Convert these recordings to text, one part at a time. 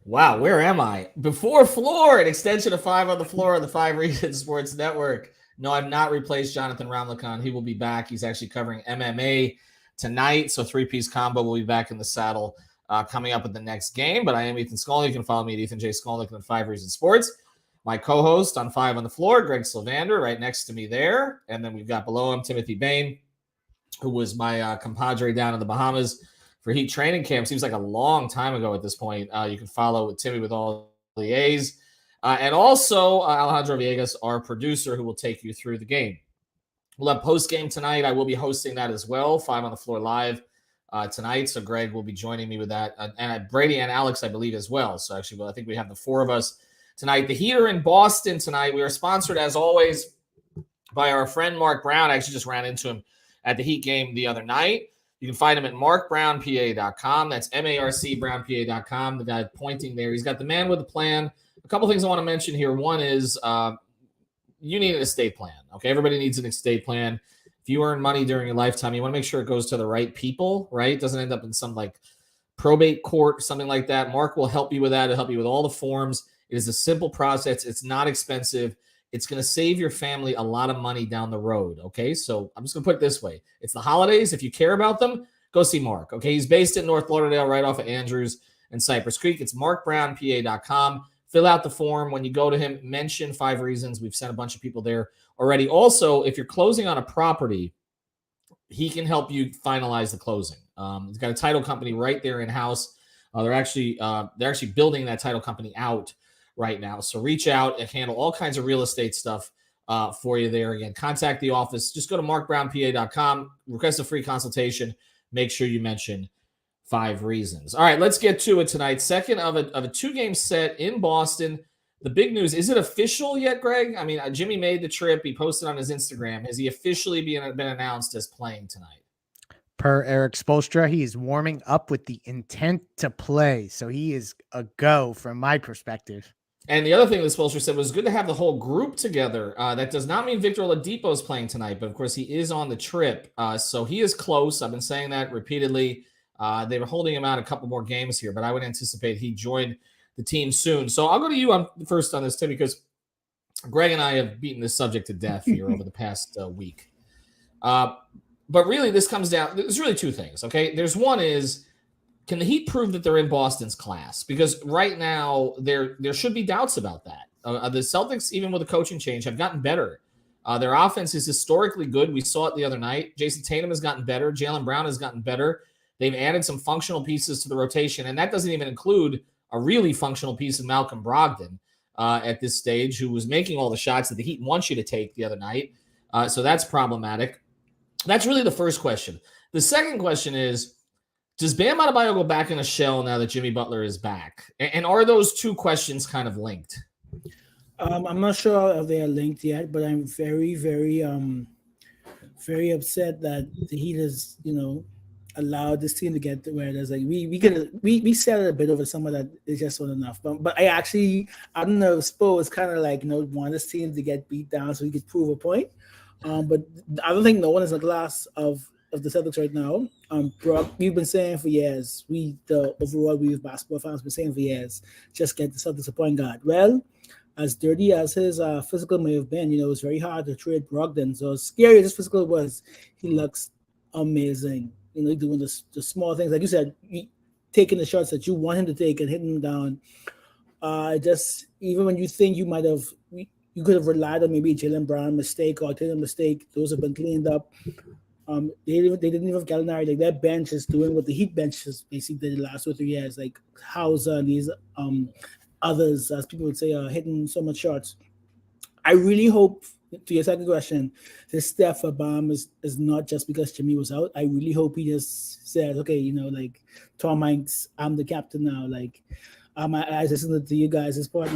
Wow, where am I? Before floor, an extension of Five on the Floor on the Five Reasons Sports Network. No, I've not replaced Jonathan Ramlakan. He will be back. He's actually covering MMA tonight. So three-piece combo will be back in the saddle coming up at the next game. But I am Ethan Skolnick. You can follow me at Ethan J. Skolnick on Five Reasons Sports. My co-host on Five on the Floor, Greg Sylvander, right next to me there. And then we've got below him Timothy Bain, who was my compadre down in the Bahamas for Heat training camp. Seems like a long time ago at this point. You can follow Timmy with all the A's. And also Alejandro Villegas, our producer, who will take you through the game. We'll have post-game tonight. I will be hosting that as well, Five on the Floor live tonight. So Greg will be joining me with that. And Brady and Alex, I believe, as well. So actually, I think we have the four of us tonight. The Heat are in Boston tonight. We are sponsored, as always, by our friend Mark Brown. I actually just ran into him at the Heat game the other night. You can find him at markbrownpa.com. That's marcbrownpa.com. The guy pointing there. He's got the man with the plan. A couple things I want to mention here. One is you need an estate plan. Okay, everybody needs an estate plan. If you earn money during your lifetime, you want to make sure it goes to the right people, right? It doesn't end up in some like probate court, something like that. Mark will help you with that. He'll help you with all the forms. It is a simple process. It's not expensive. It's going to save your family a lot of money down the road, okay? So I'm just going to put it this way. It's the holidays. If you care about them, go see Mark, okay? He's based in North Lauderdale, right off of Andrews and Cypress Creek. It's markbrownpa.com. Fill out the form. When you go to him, mention Five Reasons. We've sent a bunch of people there already. Also, if you're closing on a property, he can help you finalize the closing. He's got a title company right there in-house. They're actually building that title company out right now. So reach out and handle all kinds of real estate stuff for you there. Again, contact the office. Just go to markbrownpa.com, request a free consultation. Make sure you mention Five Reasons. All right, let's get to it tonight. Second of a two-game set in Boston. The big news, is it official yet, Greg? I mean, Jimmy made the trip. He posted on his Instagram. Has he officially been announced as playing tonight? Per Eric Spoelstra, he is warming up with the intent to play. So he is a go from my perspective. And the other thing that Spoelstra said was good to have the whole group together. That does not mean Victor Oladipo is playing tonight, but of course he is on the trip. So he is close. I've been saying that repeatedly. They were holding him out a couple more games here, but I would anticipate he joined the team soon. So I'll go to you first on this, Tim, because Greg and I have beaten this subject to death here over the past week. But really, this comes down, there's really two things, okay? There's one is, can the Heat prove that they're in Boston's class? Because right now, there should be doubts about that. The Celtics, even with the coaching change, have gotten better. Their offense is historically good. We saw it the other night. Jason Tatum has gotten better. Jaylen Brown has gotten better. They've added some functional pieces to the rotation, and that doesn't even include a really functional piece of Malcolm Brogdon at this stage, who was making all the shots that the Heat wants you to take the other night. So that's problematic. That's really the first question. The second question is, does Bam Adebayo go back in a shell now that Jimmy Butler is back? And are those two questions kind of linked? I'm not sure if they are linked yet, but I'm very, very, very upset that the Heat has, allowed this team to get to where there's like we said it a bit over summer that it's just not enough. But I don't know if Spo is kind of like want this team to get beat down so he could prove a point. But I don't think no one is a glass of the Celtics right now. Brock, we've been saying for years, the overall basketball fans been saying for years, just get the Celtics a point guard. Well, as dirty as his physical may have been, it's very hard to trade Brogdon. So as scary as his physical was, he looks amazing. Doing the small things, like you said, taking the shots that you want him to take and hitting them down. Just even when you think you could have relied on maybe a Jaylen Brown mistake or a Tatum mistake, those have been cleaned up. They didn't even have Gallinari. Like, that bench is doing what the Heat bench has basically did the last 2 or 3 years. Like Hauser and these others, as people would say, are hitting so much shots. I really hope, to your second question, this step for Bam is not just because Jimmy was out. I really hope he just says, okay, Tom Hanks, I'm the captain now. Like, I listened to you guys' report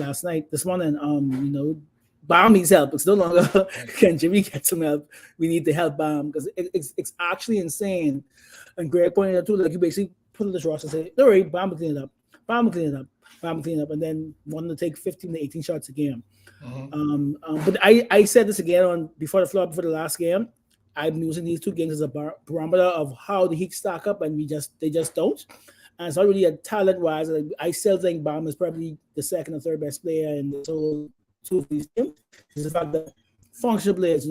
this morning. Bam needs help. It's no longer can Jimmy get some help. We need to help Bam because it's actually insane. And Greg pointed out too, like, you basically put on this roster and say, don't worry, Bam will clean it up. Bam will clean it up. Bam will clean it up. And then wanting to take 15 to 18 shots a game. Mm-hmm. But I said this again before the last game. I'm using these two games as a barometer of how the Heat stack up, and they just don't. And it's not really a talent-wise. Like, I still think Bam is probably the second or third best player in the whole two of these teams. It's the fact that functional players,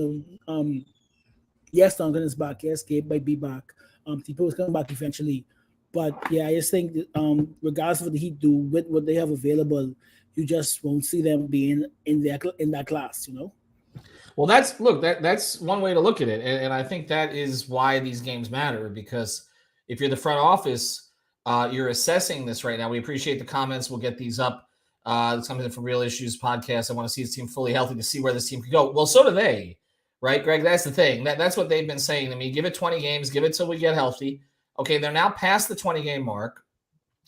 yes, Duncan is back. Yes, Gabe might be back. Tipo is coming back eventually. But yeah, I just think that, regardless of what the Heat do with what they have available, you just won't see them being in that class, Well, that's one way to look at it, and I think that is why these games matter, because if you're the front office, you're assessing this right now. We appreciate the comments. We'll get these up. It's coming from Real Issues Podcast. I want to see this team fully healthy to see where this team could go. Well, so do they, right, Greg? That's the thing. That's what they've been saying to me. Give it 20 games. Give it till we get healthy. Okay, they're now past the 20-game mark.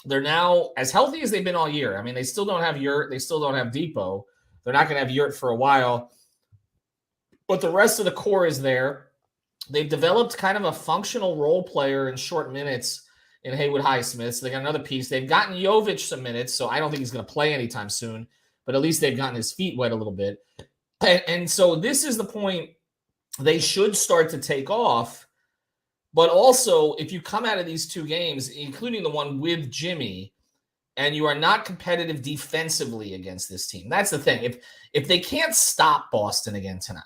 They're now as healthy as they've been all year. I mean, they still don't have Yurt. They still don't have Depot. They're not going to have Yurt for a while. But the rest of the core is there. They've developed kind of a functional role player in short minutes in Haywood Highsmith. So they got another piece. They've gotten Jovic some minutes, so I don't think he's going to play anytime soon. But at least they've gotten his feet wet a little bit. And so this is the point. They should start to take off. But also, if you come out of these two games, including the one with Jimmy, and you are not competitive defensively against this team, that's the thing. If they can't stop Boston again tonight,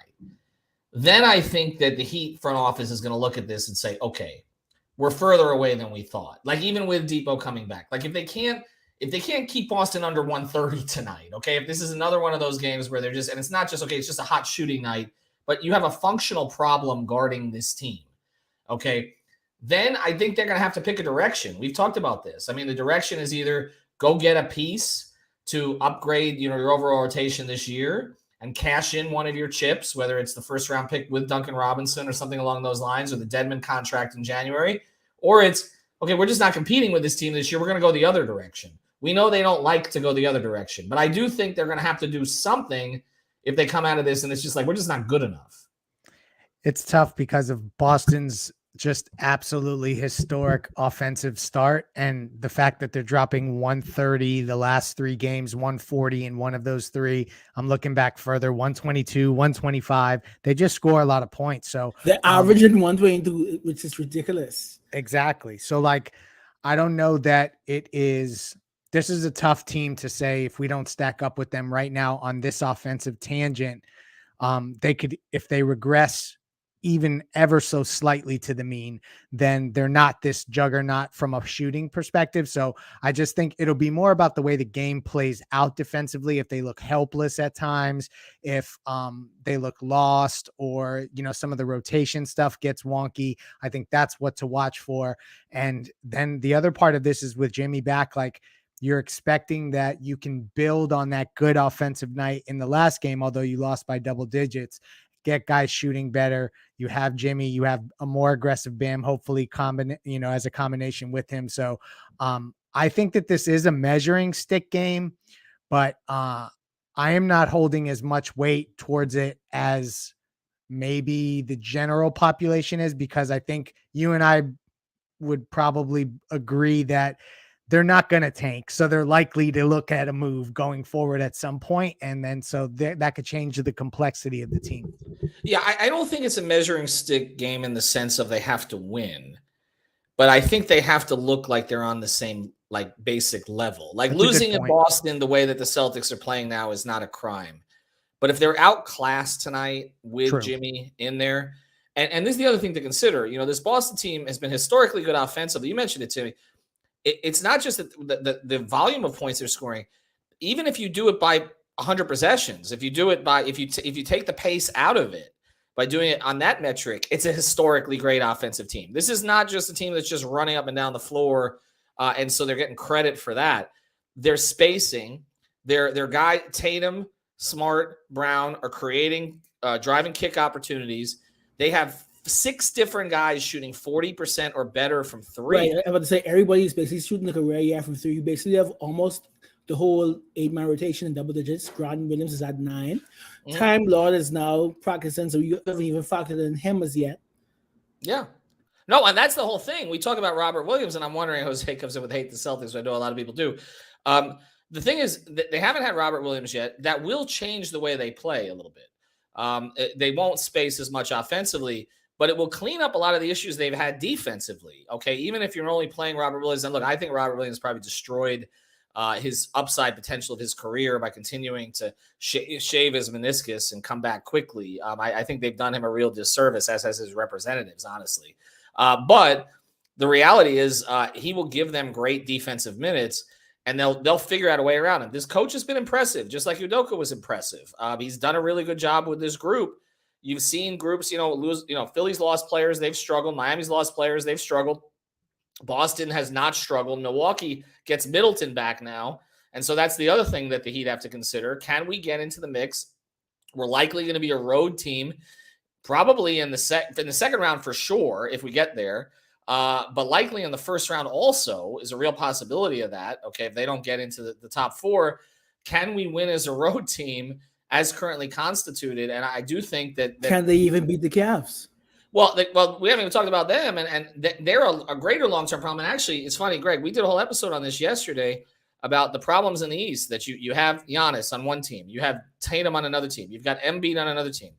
then I think that the Heat front office is going to look at this and say, okay, we're further away than we thought. Like even with Depot coming back, like if they can't keep Boston under 130 tonight, okay, if this is another one of those games where they're just, and it's not just, okay, it's just a hot shooting night, but you have a functional problem guarding this team. Okay, then I think they're going to have to pick a direction. We've talked about this. I mean, the direction is either go get a piece to upgrade, your overall rotation this year and cash in one of your chips, whether it's the first round pick with Duncan Robinson or something along those lines, or the Dedmon contract in January, or it's, okay, we're just not competing with this team this year. We're going to go the other direction. We know they don't like to go the other direction, but I do think they're going to have to do something if they come out of this and it's just like, we're just not good enough. It's tough because of Boston's just absolutely historic offensive start and the fact that they're dropping 130 the last three games, 140 in one of those three. I'm looking back further, 122, 125. They just score a lot of points. So they're averaging 122, which is ridiculous. Exactly. So I don't know that this is a tough team to say if we don't stack up with them right now on this offensive tangent. They could, if they regress even ever so slightly to the mean, then they're not this juggernaut from a shooting perspective. So I just think it'll be more about the way the game plays out defensively. If they look helpless at times, if they look lost, or, some of the rotation stuff gets wonky, I think that's what to watch for. And then the other part of this is with Jimmy back, you're expecting that you can build on that good offensive night in the last game, although you lost by double digits, get guys shooting better. You have Jimmy, you have a more aggressive Bam, hopefully as a combination with him. So I think that this is a measuring stick game, but I am not holding as much weight towards it as maybe the general population is, because I think you and I would probably agree that they're not going to tank. So they're likely to look at a move going forward at some point. And then so that could change the complexity of the team. Yeah, I don't think it's a measuring stick game in the sense of they have to win, but I think they have to look like they're on the same basic level. That's losing in Boston the way that the Celtics are playing now is not a crime. But if they're outclassed tonight with True. Jimmy in there, and this is the other thing to consider, this Boston team has been historically good offensively. You mentioned it to me. It's not just the volume of points they're scoring. Even if you do it by 100 possessions, if you do it by if you take the pace out of it by doing it on that metric, it's a historically great offensive team. This is not just a team that's just running up and down the floor, and so they're getting credit for that. They're spacing. Their guy Tatum, Smart, Brown are creating driving kick opportunities. They have 6 different guys shooting 40% or better from three. Right. I'm about to say everybody's basically shooting like a rare year from three. You basically have almost the whole 8-man rotation in double digits. Gordon Williams is at 9. Time Lord is now practicing, so you haven't even factored in him as yet. Yeah. No, and that's the whole thing. We talk about Robert Williams, and I'm wondering Jose comes in with hate the Celtics, so I know a lot of people do. The thing is that they haven't had Robert Williams yet. That will change the way they play a little bit. They won't space as much offensively. but it will clean up a lot of the issues they've had defensively. Okay, even if you're only playing Robert Williams, and look, I think Robert Williams probably destroyed his upside potential of his career by continuing to shave his meniscus and come back quickly. I think they've done him a real disservice, as has his representatives, honestly. But the reality is he will give them great defensive minutes, and they'll figure out a way around him. This coach has been impressive, just like Udoka was impressive. He's done a really good job with this group. You've seen groups, lose. Philly's lost players, they've struggled. Miami's lost players, they've struggled. Boston has not struggled. Milwaukee gets Middleton back now. And so that's the other thing that the Heat have to consider. Can we get into the mix? We're likely going to be a road team, probably in the second round for sure, if we get there. But likely in the first round also is a real possibility of that. Okay, if they don't get into the top four, can we win as a road team as currently constituted? And I do think that can they even beat the Cavs? Well, we haven't even talked about them, and they're a greater long-term problem. And actually, it's funny, Greg, we did a whole episode on this yesterday about the problems in the East, that you have Giannis on one team, you have Tatum on another team, you've got Embiid on another team,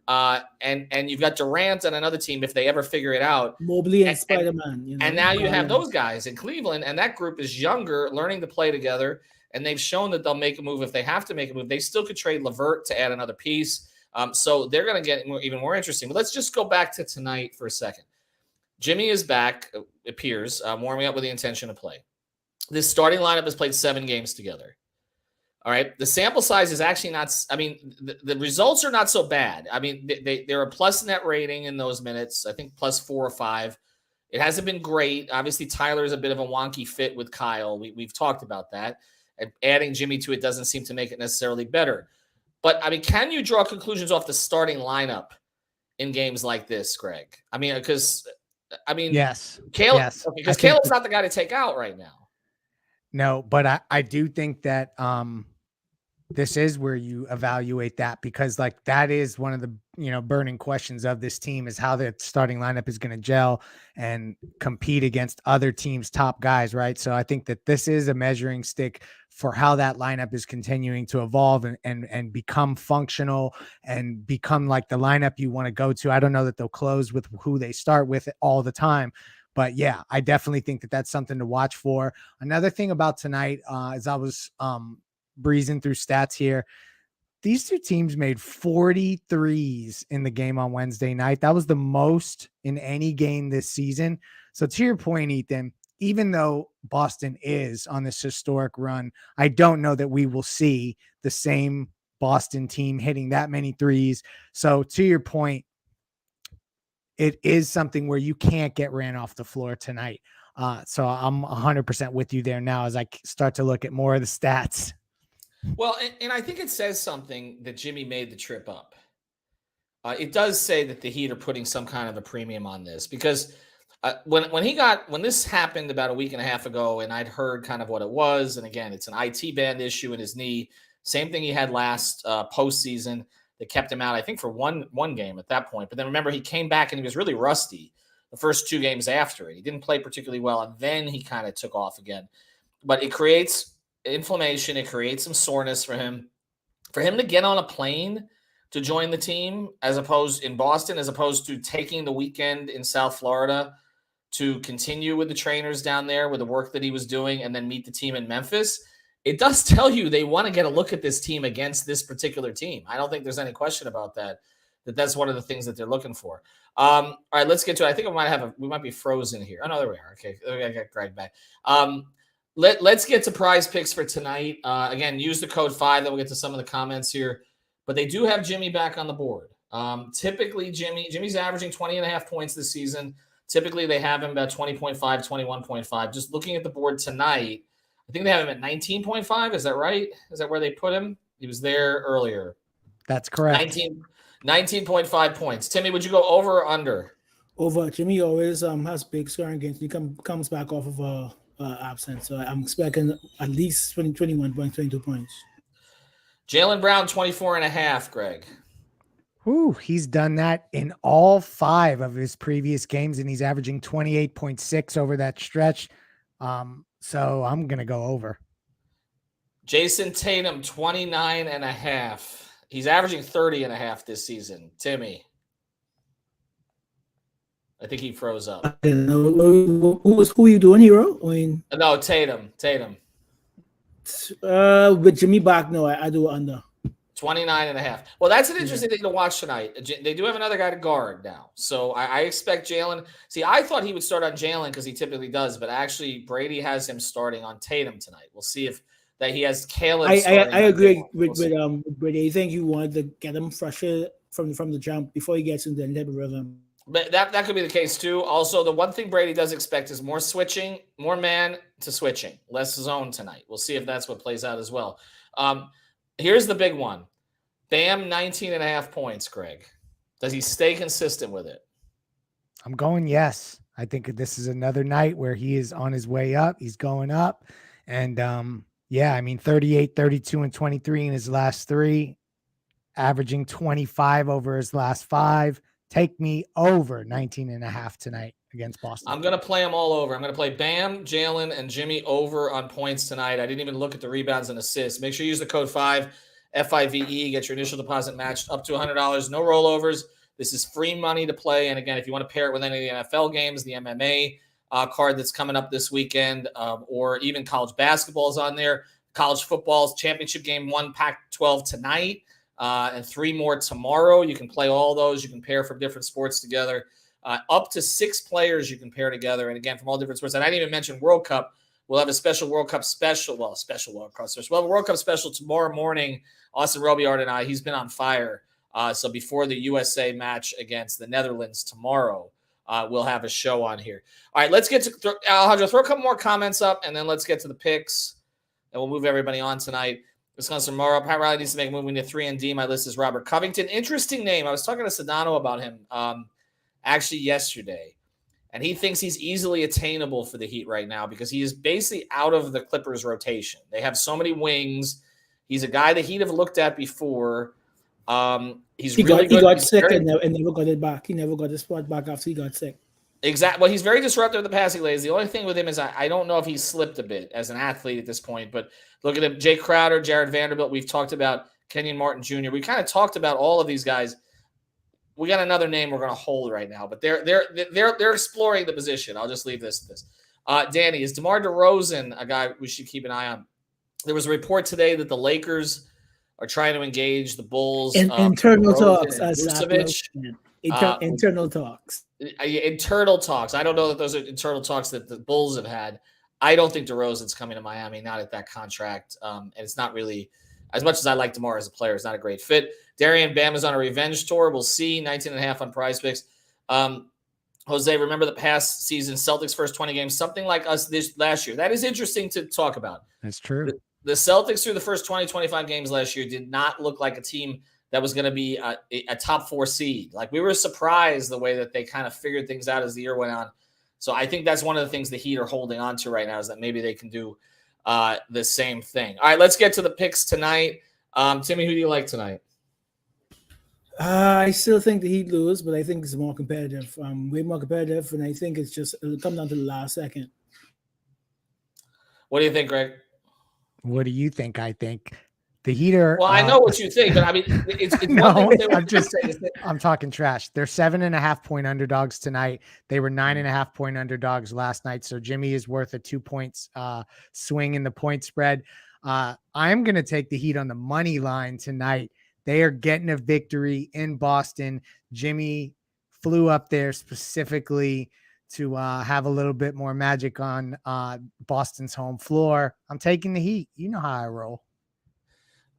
and you've got Durant on another team if they ever figure it out. Mobley and Spider-Man. And now you have those guys in Cleveland, and that group is younger, learning to play together, and they've shown that they'll make a move if they have to make a move. They still could trade LeVert to add another piece. So they're going to get even more interesting. But let's just go back to tonight for a second. Jimmy is back, appears, warming up with the intention to play. This starting lineup has played 7 games together. All right. The sample size is actually not – the results are not so bad. They're a plus net rating in those minutes, I think plus 4 or 5. It hasn't been great. Obviously, Tyler is a bit of a wonky fit with Kyle. We've talked about that. And adding Jimmy to it doesn't seem to make it necessarily better. But, can you draw conclusions off the starting lineup in games like this, Greg? Yes. Caleb, yes. Because Caleb's not the guy to take out right now. No, but I do think that this is where you evaluate that, because like that is one of the burning questions of this team, is how the starting lineup is going to gel and compete against other teams' top guys, right? So I think that this is a measuring stick for how that lineup is continuing to evolve and become functional and become like the lineup you want to go to. I don't know that they'll close with who they start with all the time, but yeah, I definitely think that that's something to watch for. Another thing about tonight, as I was breezing through stats here, these two teams made 43s in the game on Wednesday night. That was the most in any game this season. So to your point, Ethan, even though Boston is on this historic run, I don't know that we will see the same Boston team hitting that many threes. So to your point, it is something where you can't get ran off the floor tonight. So I'm 100% with you there now as I start to look at more of the stats. Well, and I think it says something that Jimmy made the trip up. It does say that the Heat are putting some kind of a premium on this, because when this happened about a week and a half ago, and I'd heard kind of what it was, and again, it's an IT band issue in his knee, same thing he had last postseason that kept him out, I think, for one game at that point. But then remember, he came back and he was really rusty the first 2 games after it. He didn't play particularly well, and then he kind of took off again. But it creates inflammation, it creates some soreness for him. For him to get on a plane to join the team as opposed to taking the weekend in South Florida to continue with the trainers down there with the work that he was doing and then meet the team in Memphis, it does tell you they want to get a look at this team against this particular team. I don't think there's any question about that that's one of the things that they're looking for. All right, let's get to it. I think we might be frozen here. Oh, no, there we are. Okay, I got Greg back. Let's get to PrizePicks for tonight. Again, use the code 5. Then we'll get to some of the comments here. But they do have Jimmy back on the board. Typically, Jimmy's averaging 20.5 points this season. Typically, they have him about 20.5, 21.5. Just looking at the board tonight, I think they have him at 19.5. Is that right? Is that where they put him? He was there earlier. That's correct. 19.5 points. Timmy, would you go over or under? Over. Jimmy always has big scoring games. He comes back off of absence. So I'm expecting at least 21 points, 22 points. Jaylen Brown, 24.5, Greg. Ooh, he's done that in all 5 of his previous games, and he's averaging 28.6 over that stretch. So I'm going to go over. Jason Tatum, 29.5. He's averaging 30.5 this season. Timmy. I think he froze up. I didn't know who are you doing, hero? I mean, No, Tatum. with Jimmy back, no, I do under. 29.5. Well, that's an interesting thing to watch tonight. They do have another guy to guard now. So I expect Jalen. See, I thought he would start on Jalen because he typically does, but actually Brady has him starting on Tatum tonight. We'll see if that he has Caleb. I agree with Brady. I think you wanted to get him fresher from the jump before he gets into the type of rhythm. But that could be the case too. Also, the one thing Brady does expect is more switching, more man to switching, less zone tonight. We'll see if that's what plays out as well. Here's the big one. Bam, 19.5 points, Greg. Does he stay consistent with it? I'm going yes. I think this is another night where he is on his way up. He's going up. And yeah, I mean, 38, 32, and 23 in his last 3, averaging 25 over his last 5. Take me over 19.5 tonight against Boston. I'm going to play them all over. I'm going to play Bam, Jalen, and Jimmy over on points tonight. I didn't even look at the rebounds and assists. Make sure you use the code 5, FIVE. Get your initial deposit matched up to $100. No rollovers. This is free money to play. And again, if you want to pair it with any of the NFL games, the MMA card that's coming up this weekend, or even college basketball is on there. College football's championship game 1, Pac-12 tonight. And 3 more tomorrow. You can play all those. You can pair from different sports together. Up to 6 players you can pair together. And again, from all different sports. And I didn't even mention World Cup. We'll have a special World Cup special. Well, special World Cup special. We'll have a World Cup special tomorrow morning. Austin Robillard and I, he's been on fire. So before the USA match against the Netherlands tomorrow, we'll have a show on here. All right, let's get to Alejandro. Throw a couple more comments up, and then let's get to the picks. And we'll move everybody on tonight. This comes from Morrow. Pat Riley needs to make a move into 3 and D. My list is Robert Covington. Interesting name. I was talking to Sedano about him actually yesterday, and he thinks he's easily attainable for the Heat right now because he is basically out of the Clippers rotation. They have so many wings. He's a guy the Heat have looked at before. He got sick and never got it back. He never got his spot back after he got sick. Exactly. Well, he's very disruptive with the passing lanes. The only thing with him is I don't know if he's slipped a bit as an athlete at this point, but look at him. Jay Crowder, Jared Vanderbilt. We've talked about Kenyon Martin Jr. We kind of talked about all of these guys. We got another name we're going to hold right now, but they're exploring the position. I'll just leave this. Danny, is DeMar DeRozan a guy we should keep an eye on? There was a report today that the Lakers are trying to engage the Bulls. Internal talks. Internal talks. Internal talks. I don't know that those are internal talks that the Bulls have had. I don't think DeRozan's coming to Miami, not at that contract. And it's not really, as much as I like DeMar as a player, it's not a great fit. Darian Bam is on a revenge tour. We'll see. 19.5 on PrizePicks. Jose, remember the past season, Celtics first 20 games, something like us this last year. That is interesting to talk about. That's true. The Celtics through the first 20, 25 games last year did not look like a team that was going to be a top 4 seed. Like, we were surprised the way that they kind of figured things out as the year went on. So I think that's one of the things the Heat are holding on to right now is that maybe they can do the same thing. All right, let's get to the picks tonight. Timmy, who do you like tonight? I still think the Heat lose, but I think it's more competitive. Way more competitive, and I think it'll come down to the last second. What do you think, Greg? What do you think? I think the Heat are. Well, I know what you think, but I mean, it's no. I'm talking trash. They're 7.5-point underdogs tonight. They were 9.5-point underdogs last night. So Jimmy is worth a 2 points swing in the point spread. I'm going to take the Heat on the money line tonight. They are getting a victory in Boston. Jimmy flew up there specifically to have a little bit more magic on Boston's home floor. I'm taking the Heat. You know how I roll.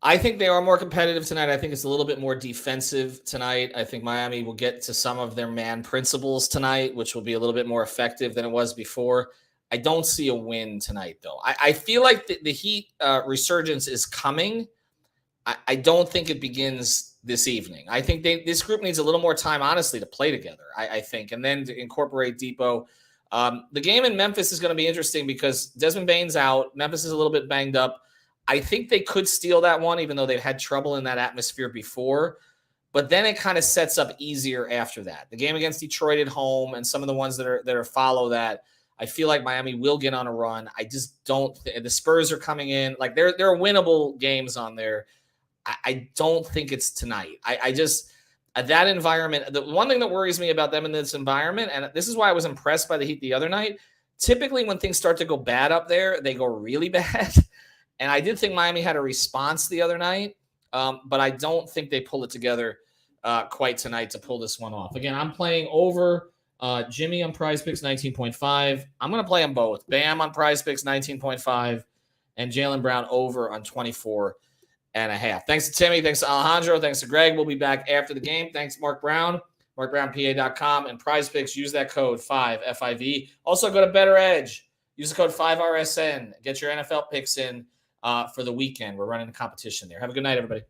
I think they are more competitive tonight. I think it's a little bit more defensive tonight. I think Miami will get to some of their man principles tonight, which will be a little bit more effective than it was before. I don't see a win tonight, though. I feel like the Heat resurgence is coming. I don't think it begins this evening. I think this group needs a little more time, honestly, to play together, I think, and then to incorporate Depot. The game in Memphis is going to be interesting because Desmond Bane's out. Memphis is a little bit banged up. I think they could steal that one, even though they've had trouble in that atmosphere before. But then it kind of sets up easier after that. The game against Detroit at home and some of the ones that are follow that, I feel like Miami will get on a run. I just don't. The Spurs are coming in. Like, there are winnable games on there. I don't think it's tonight. I that environment, the one thing that worries me about them in this environment, and this is why I was impressed by the Heat the other night, typically when things start to go bad up there, they go really bad. And I did think Miami had a response the other night, but I don't think they pull it together quite tonight to pull this one off. Again, I'm playing over Jimmy on PrizePicks 19.5. I'm going to play them both. Bam on PrizePicks 19.5 and Jaylen Brown over on 24.5. Thanks to Timmy. Thanks to Alejandro. Thanks to Greg. We'll be back after the game. Thanks, Mark Brown, markbrownpa.com, and PrizePicks. Use that code 5 FIV. Also, go to Better Edge. Use the code 5RSN. Get your NFL picks in for the weekend. We're running a competition there. Have a good night, everybody.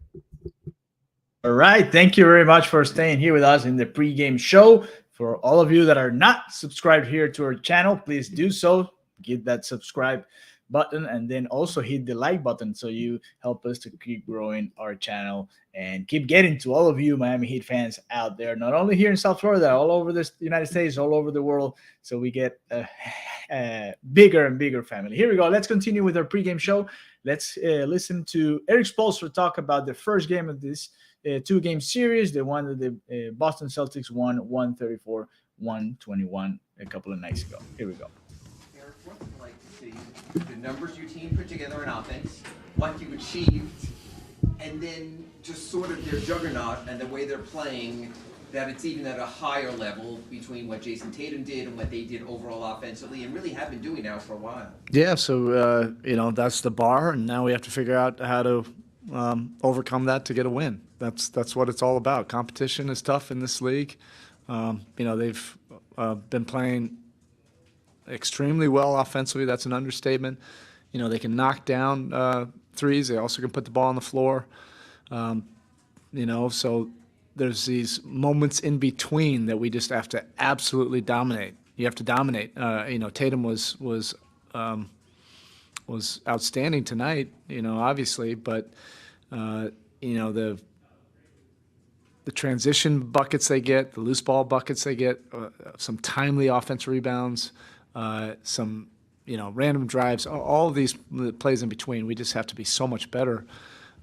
All right. Thank you very much for staying here with us in the pregame show. For all of you that are not subscribed here to our channel, please do so. Hit that subscribe button and then also hit the like button so you help us to keep growing our channel and keep getting to all of you Miami Heat fans out there, not only here in South Florida, all over the United States, all over the world, so we get a bigger and bigger family. Here we go. Let's continue with our pregame show. Let's listen to Eric Spoelstra talk about the first game of this two-game series, the one that the Boston Celtics won 134-121 a couple of nights ago. Here we go. Eric, what's it like to see the numbers your team put together in offense, what you achieved, and then just sort of their juggernaut and the way they're playing, that it's even at a higher level between what Jason Tatum did and what they did overall offensively and really have been doing now for a while? Yeah, so, that's the bar, and now we have to figure out how to overcome that to get a win. That's what it's all about. Competition is tough in this league. They've been playing extremely well offensively. That's an understatement. They can knock down threes. They also can put the ball on the floor. So there's these moments in between that we just have to absolutely dominate. You have to dominate. Tatum was outstanding tonight, obviously, but the transition buckets they get, the loose ball buckets they get, some timely offensive rebounds, some random drives, all of these plays in between. We just have to be so much better,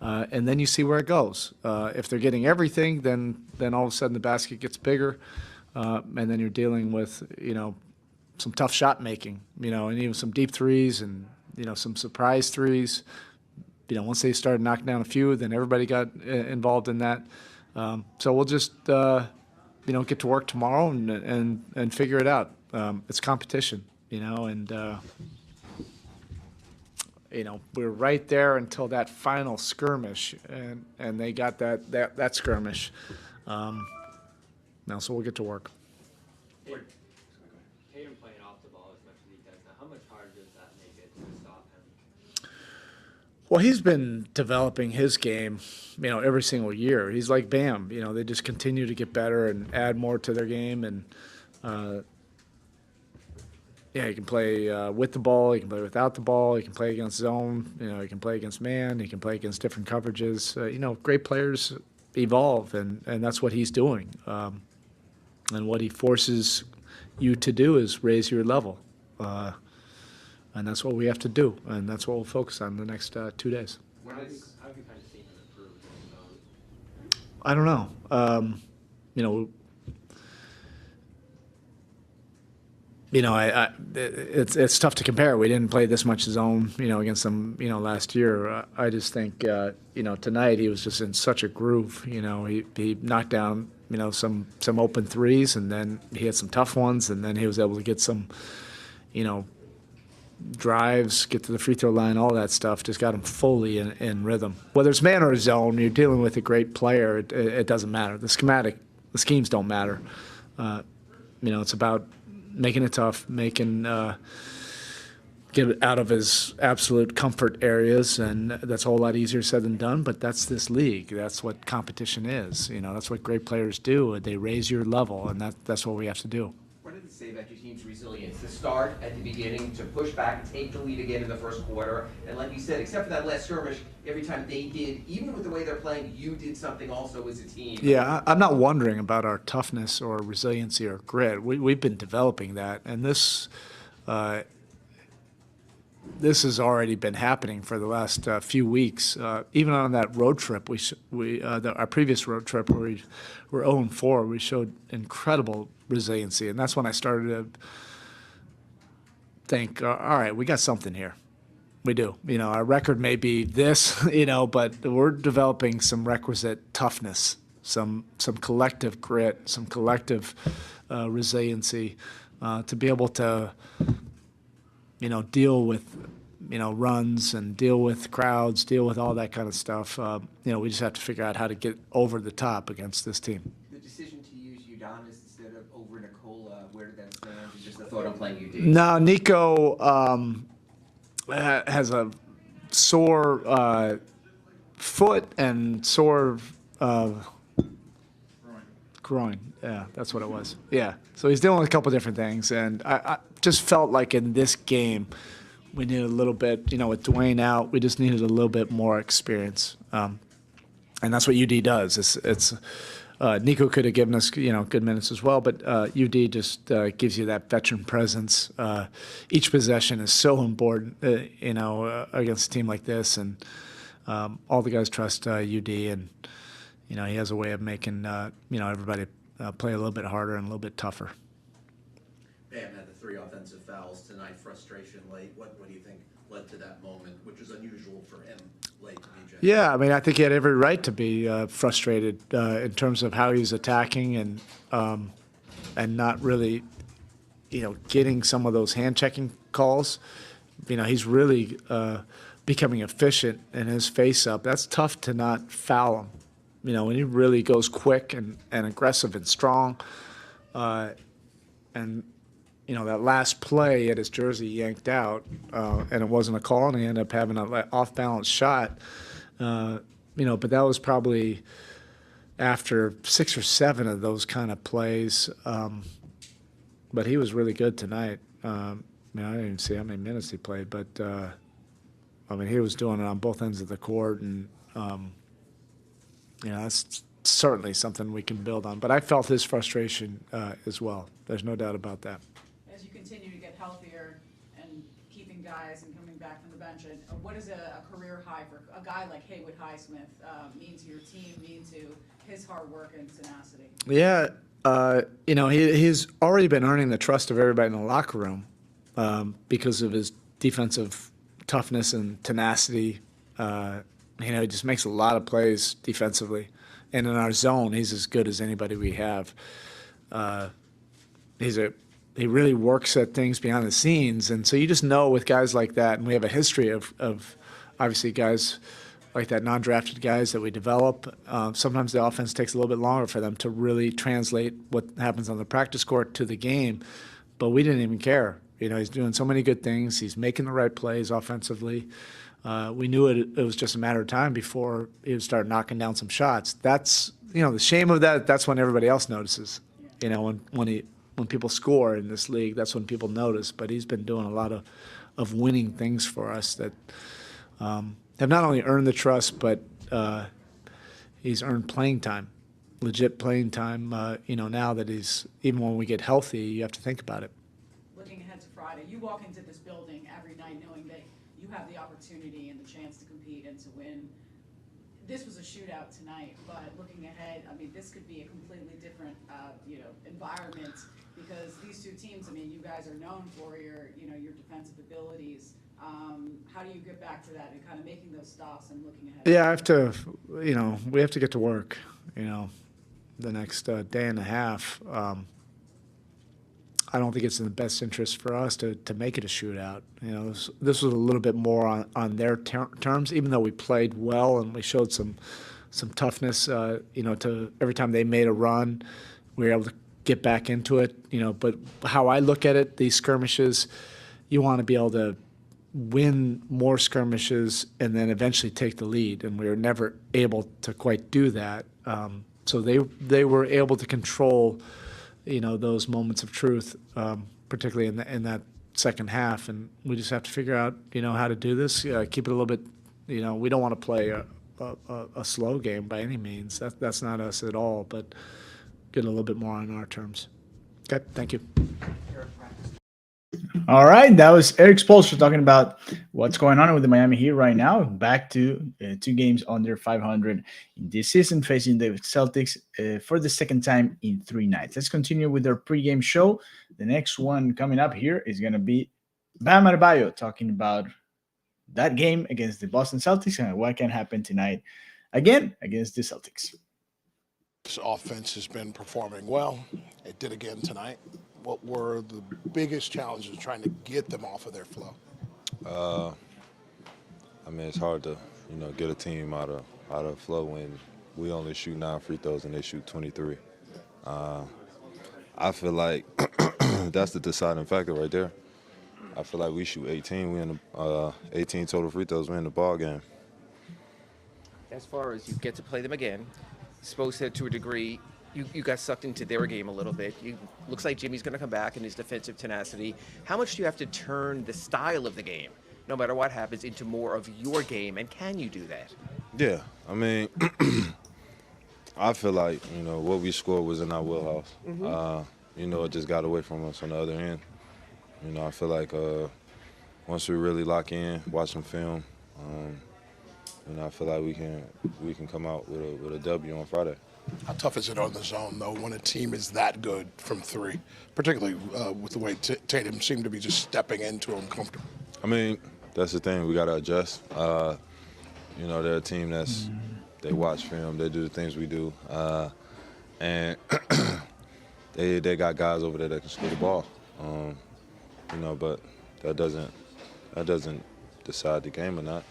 and then you see where it goes. If they're getting everything, then all of a sudden the basket gets bigger, and then you're dealing with some tough shot making, and even some deep threes and some surprise threes. Once they started knocking down a few, then everybody got involved in that. So we'll just get to work tomorrow and figure it out. It's competition, and we're right there until that final skirmish, and they got that skirmish. Now, so we'll get to work. Tatum playing off the ball as much as he does now. How much harder does that make it to stop him? Well, he's been developing his game, every single year. He's like Bam. They just continue to get better and add more to their game. And, he can play with the ball. He can play without the ball. He can play against zone. He can play against man. He can play against different coverages. Great players evolve, and that's what he's doing. And what he forces you to do is raise your level. And that's what we have to do, and that's what we'll focus on the next 2 days. How have you kind of seen him improve? I don't know. It's tough to compare. We didn't play this much zone, against them, last year. I just think, tonight he was just in such a groove. He knocked down, some open threes, and then he had some tough ones, and then he was able to get some, drives, get to the free throw line, all that stuff, just got him fully in rhythm. Whether it's man or zone, you're dealing with a great player, it doesn't matter. The schemes don't matter. It's about making it tough, get it out of his absolute comfort areas, and that's a whole lot easier said than done, but that's this league. That's what competition is. That's what great players do. They raise your level, and that's what we have to do. What did it say about your team's resilience to start at the beginning, to push back, take the lead again in the first quarter, and like you said, except for that last skirmish, every time they did, even with the way they're playing, you did something also as a team? Yeah, I'm not wondering about our toughness or resiliency or grit. We've been developing that, and this this has already been happening for the last few weeks. Even on that road trip, our previous road trip where we were 0-4, we showed incredible resiliency, and that's when I started to think, all right, we got something here. We do. Our record may be this, but we're developing some requisite toughness, some collective grit, some collective resiliency to be able to, deal with, runs and deal with crowds, deal with all that kind of stuff. We just have to figure out how to get over the top against this team. The decision to use Udonis instead of over Nikola, where did that stand? Just the thought on playing UD? No, Nico has a sore foot and sore groin. Yeah, that's what it was. Yeah, so he's dealing with a couple different things, and I just felt like in this game we needed a little bit, with Dwayne out, we just needed a little bit more experience, and that's what UD does. It's Nico could have given us, good minutes as well, but UD just gives you that veteran presence. Each possession is so important, against a team like this, and all the guys trust UD, and he has a way of making everybody play a little bit harder and a little bit tougher. Bam had the 3 offensive fouls tonight. Frustration late. What do you think led to that moment, which is unusual for him late to BJ? Yeah, I think he had every right to be frustrated in terms of how he's attacking and not really, getting some of those hand checking calls. He's really becoming efficient in his face up. That's tough to not foul him. When he really goes quick and aggressive and strong, and that last play, he had his jersey yanked out, and it wasn't a call, and he ended up having an off-balance shot. But that was probably after 6 or 7 of those kind of plays. But he was really good tonight. I didn't even see how many minutes he played, but he was doing it on both ends of the court, and that's certainly something we can build on. But I felt his frustration as well. There's no doubt about that. As you continue to get healthier and keeping guys and coming back from the bench, what does a career high for a guy like Haywood Highsmith mean to your team, mean to his hard work and tenacity? Yeah, he's already been earning the trust of everybody in the locker room because of his defensive toughness and tenacity. He just makes a lot of plays defensively. And in our zone, he's as good as anybody we have. He really works at things behind the scenes. And so you just know with guys like that, and we have a history of obviously guys like that, non-drafted guys that we develop. Sometimes the offense takes a little bit longer for them to really translate what happens on the practice court to the game. But we didn't even care. He's doing so many good things. He's making the right plays offensively. We knew it was just a matter of time before he would start knocking down some shots. That's, the shame of that, that's when everybody else notices. When people score in this league, that's when people notice. But he's been doing a lot of winning things for us that have not only earned the trust, but he's earned playing time, legit playing time, now that even when we get healthy, you have to think about it. Looking ahead to Friday, you walk into this building every night knowing that you have the opportunity and the chance to compete and to win. This was a shootout tonight, but looking ahead, this could be a completely different, environment because these two teams, you guys are known for your defensive abilities. How do you get back to that and kind of making those stops and looking ahead? Yeah, we have to get to work, the next day and a half. I don't think it's in the best interest for us to make it a shootout. This was a little bit more on their terms, even though we played well and we showed some toughness. To every time they made a run, we were able to get back into it. But how I look at it, these skirmishes, you want to be able to win more skirmishes and then eventually take the lead, and we were never able to quite do that. So they were able to control those moments of truth, particularly in that second half, and we just have to figure out how to do this. Keep it a little bit. We don't want to play a slow game by any means. That's not us at all. But get a little bit more on our terms. Okay, thank you. All right, that was Eric Spoelstra talking about what's going on with the Miami Heat right now. Back to 2 games under 500 in this season, facing the Celtics for the second time in 3 nights. Let's continue with our pregame show. The next one coming up here is going to be Bam Adebayo talking about that game against the Boston Celtics and what can happen tonight again against the Celtics. This offense has been performing well. It did again tonight. What were the biggest challenges trying to get them off of their flow? I mean, it's hard to, get a team out of flow when we only shoot 9 free throws and they shoot 23. I feel like that's the deciding factor right there. I feel like we shoot 18, we in the 18 total free throws, we in the ball game. As far as you get to play them again, Spoelstra, to a degree, you got sucked into their game a little bit. Looks like Jimmy's going to come back in his defensive tenacity. How much do you have to turn the style of the game, no matter what happens, into more of your game, and can you do that? Yeah, I mean, I feel like, what we scored was in our wheelhouse. It just got away from us on the other end. I feel like once we really lock in, watch some film, I feel like we can come out with a W on Friday. How tough is it on the zone, though, when a team is that good from 3, particularly with the way Tatum seemed to be just stepping into them comfortable? I mean, that's the thing. We got to adjust. They're a team they watch film. They do the things we do. And they got guys over there that can score the ball. But that doesn't decide the game or not.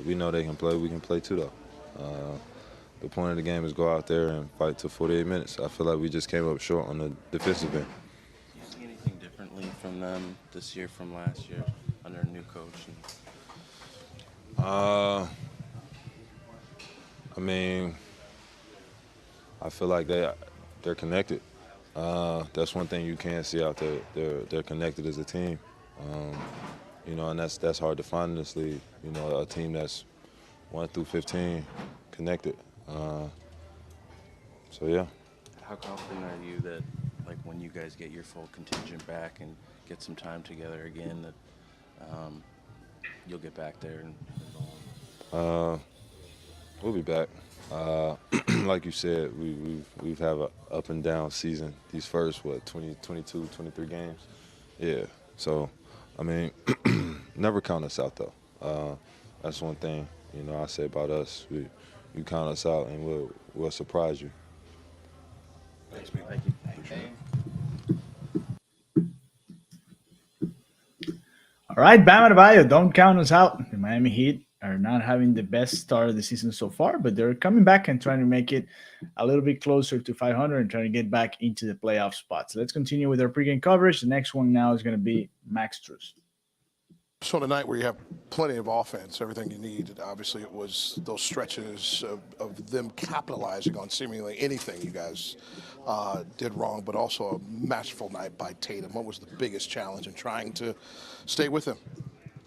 We know they can play. We can play too, though. The point of the game is go out there and fight to 48 minutes. I feel like we just came up short on the defensive end. Do you see anything differently from them this year from last year under a new coach? I mean, I feel like they're connected. That's one thing you can see out there. They're connected as a team. And that's hard to find in this league. A team that's 1 through 15 connected. So yeah. How confident are you that, like, when you guys get your full contingent back and get some time together again, that you'll get back there and we'll be back. Like you said, we've had an up and down season. These first 20, 22, 23 games. Yeah. So, I mean, never count us out though. That's one thing I say about us. You count us out and we'll surprise you. thanks, man. Thank you. All right, Bam Adebayo, don't count us out. The Miami Heat are not having the best start of the season so far, but they're coming back and trying to make it a little bit closer to 500 and trying to get back into the playoff spots. Let's continue with our pregame coverage. The next one now is going to be Max Strus. So tonight where you have plenty of offense, everything you need, obviously it was those stretches of them capitalizing on seemingly anything you guys did wrong, but also a masterful night by Tatum. What was the biggest challenge in trying to stay with him?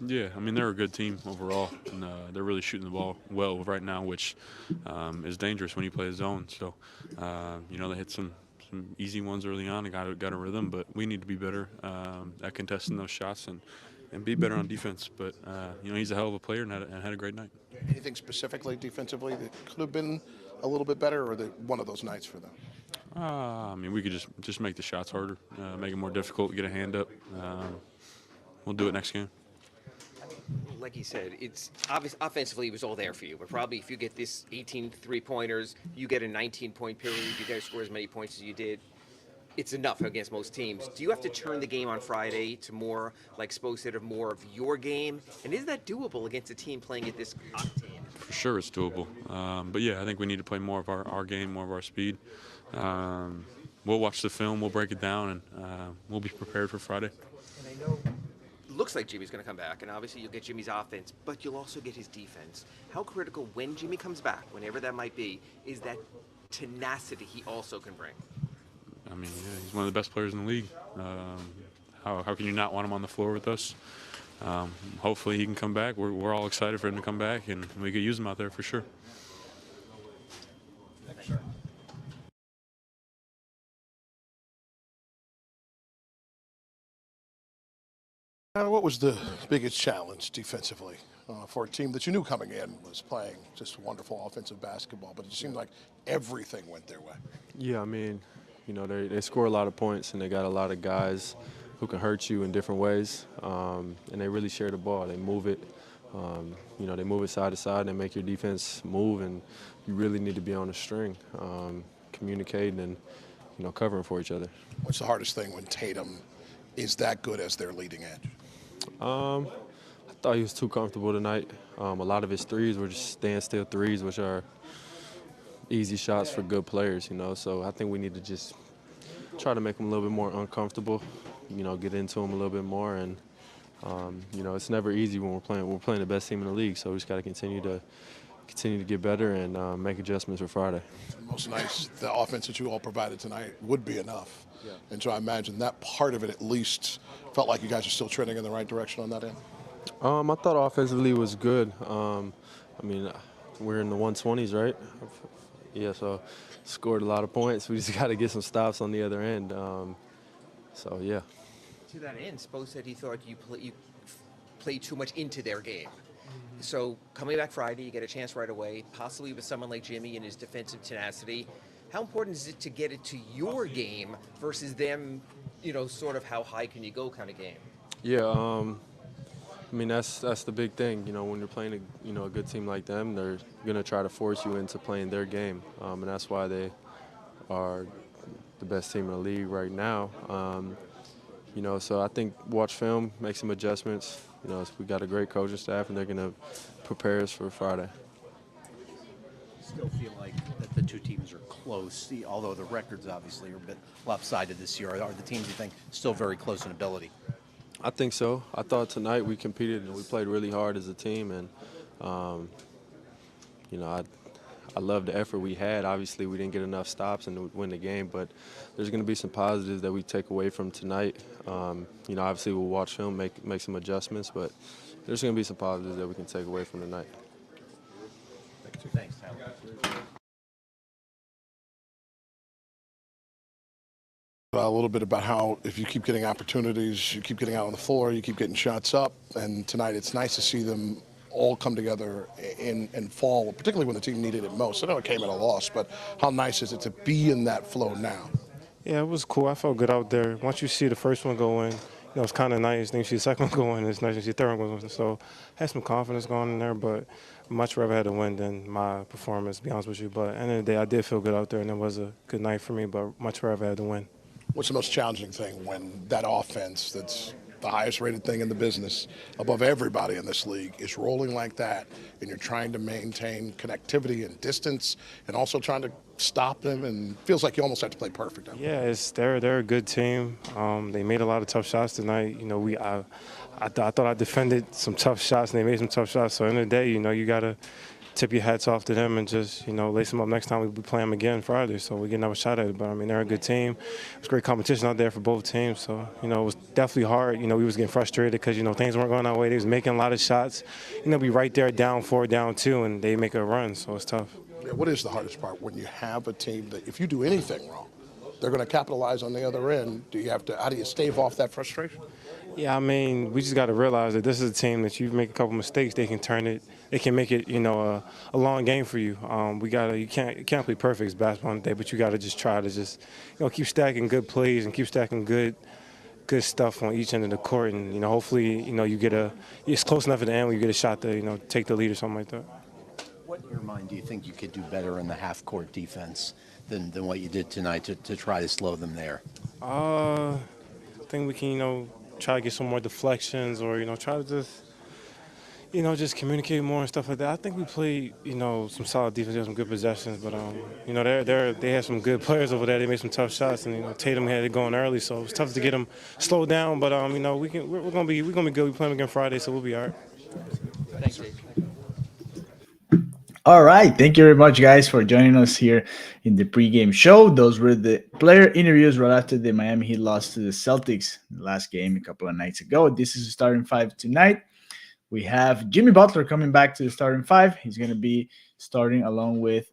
Yeah, I mean, they're a good team overall, and they're really shooting the ball well right now, which is dangerous when you play a zone. So, they hit some easy ones early on and got a rhythm, but we need to be better at contesting those shots and be better on defense. But, he's a hell of a player and had a great night. Anything specifically defensively that could have been a little bit better, or one of those nights for them? I mean, we could just make the shots harder, make it more difficult, get a hand up. We'll do it next game. Like he said, it's obvious offensively it was all there for you, but probably if you get this 18 3-pointers, you get a 19-point period, you guys score as many points as you did, it's enough against most teams. Do you have to turn the game on Friday to more, like Spo said, of more of your game? And is that doable against a team playing at this octane? For sure it's doable. But yeah, I think we need to play more of our game, more of our speed. We'll watch the film, we'll break it down, and we'll be prepared for Friday. And I know looks like Jimmy's going to come back, and obviously you'll get Jimmy's offense, but you'll also get his defense. How critical, when Jimmy comes back, whenever that might be, is that tenacity he also can bring? I mean, yeah, he's one of the best players in the league. How can you not want him on the floor with us? Hopefully he can come back. We're all excited for him to come back, and we could use him out there for sure. What was the biggest challenge defensively for a team that you knew coming in was playing just wonderful offensive basketball, but it seemed like everything went their way? Yeah, I mean, they score a lot of points, and they got a lot of guys who can hurt you in different ways, and they really share the ball. They move it. They move it side to side, and they make your defense move, and you really need to be on the string, communicating and, covering for each other. What's the hardest thing when Tatum is that good as their leading edge? I thought he was too comfortable tonight. A lot of his threes were just standstill threes, which are easy shots for good players, So I think we need to just try to make him a little bit more uncomfortable, get into him a little bit more. And, it's never easy when we're playing the best team in the league. So we just got to continue to get better and make adjustments for Friday. Most nights, the offense that you all provided tonight would be enough. Yeah. And so I imagine that part of it at least felt like you guys are still trending in the right direction on that end. I thought offensively was good. We're in the 120s, right? Yeah, so scored a lot of points. We just got to get some stops on the other end. Yeah. To that end, Spo said he thought you played too much into their game. So coming back Friday, you get a chance right away, possibly with someone like Jimmy and his defensive tenacity. How important is it to get it to your game versus them, sort of how high can you go kind of game? Yeah, that's the big thing. When you're playing a good team like them, they're going to try to force you into playing their game. And that's why they are the best team in the league right now. So I think watch film, make some adjustments. We got a great coaching staff, and they're going to prepare us for Friday. Still feel like that the two teams are close, although the records obviously are a bit lopsided this year. Are the teams, you think, still very close in ability? I think so. I thought tonight we competed and we played really hard as a team, and I love the effort we had. Obviously, we didn't get enough stops and win the game, but there's going to be some positives that we take away from tonight. Obviously we'll watch film, make some adjustments, but there's going to be some positives that we can take away from tonight. Thanks, Tyler. A little bit about how if you keep getting opportunities, you keep getting out on the floor, you keep getting shots up, and tonight it's nice to see them all come together and fall, particularly when the team needed it most. I know it came at a loss, but how nice is it to be in that flow now? Yeah, it was cool. I felt good out there. Once you see the first one go in, it's kind of nice. Then you see the second one go in, it's nice to see the third one go in. So I had some confidence going in there, but much rather had to win than my performance, to be honest with you. But at the end of the day, I did feel good out there, and it was a good night for me, but much rather had to win. What's the most challenging thing when that offense that's the highest rated thing in the business above everybody in this league is rolling like that, and you're trying to maintain connectivity and distance and also trying to stop them, and feels like you almost have to play perfect? Yeah, they're a good team. They made a lot of tough shots tonight. I thought I defended some tough shots, and they made some tough shots. So at the end of the day, you got to tip your hats off to them and just, lace them up next time we play them again Friday. So we get another shot at it. But, they're a good team. It was great competition out there for both teams. So, it was definitely hard. We was getting frustrated because, things weren't going our way. They was making a lot of shots. We right there down 4, down 2, and they make a run. So it's tough. Yeah, what is the hardest part when you have a team that if you do anything wrong, they're going to capitalize on the other end? How do you stave off that frustration? Yeah, we just got to realize that this is a team that you make a couple mistakes, they can turn it. It can make it, a long game for you. You can't play perfect as basketball today, but you got to just try to just, keep stacking good plays and keep stacking good stuff on each end of the court, and hopefully, it's close enough at the end where you get a shot to, take the lead or something like that. What in your mind do you think you could do better in the half-court defense than what you did tonight to try to slow them there? I think we can, try to get some more deflections, or try to just communicate more and stuff like that. I think we played some solid defense, some good possessions, but they had some good players over there. They made some tough shots, and Tatum had it going early, so it was tough to get them slowed down. But we're gonna be good. We play them again Friday, so we'll be all right. Thanks, Dave. All right. Thank you very much, guys, for joining us here in the pregame show. Those were the player interviews right after the Miami Heat lost to the Celtics in the last game a couple of nights ago. This is the starting five tonight. We have Jimmy Butler coming back to the starting five. He's going to be starting along with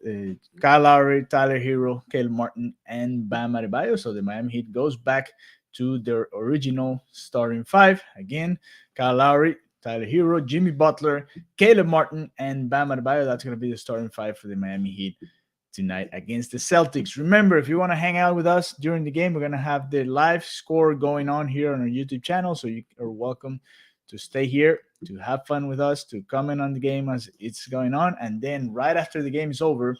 Kyle Lowry, Tyler Hero, Caleb Martin, and Bam Adebayo. So the Miami Heat goes back to their original starting five. Again, Kyle Lowry, Tyler Hero, Jimmy Butler, Caleb Martin, and Bam Adebayo. That's going to be the starting five for the Miami Heat tonight against the Celtics. Remember, if you want to hang out with us during the game, we're going to have the live score going on here on our YouTube channel, so you are welcome to stay here, to have fun with us, to comment on the game as it's going on. And then right after the game is over,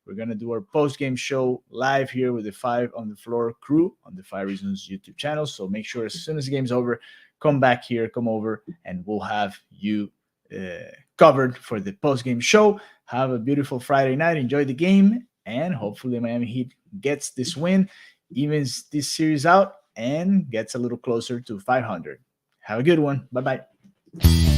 we're going to do our post-game show live here with the Five on the Floor crew on the 5 Reasons YouTube channel. So make sure as soon as the game's over, come back here, come over, and we'll have you covered for the post-game show. Have a beautiful Friday night. Enjoy the game, and hopefully Miami Heat gets this win, evens this series out, and gets a little closer to 500. Have a good one. Bye-bye.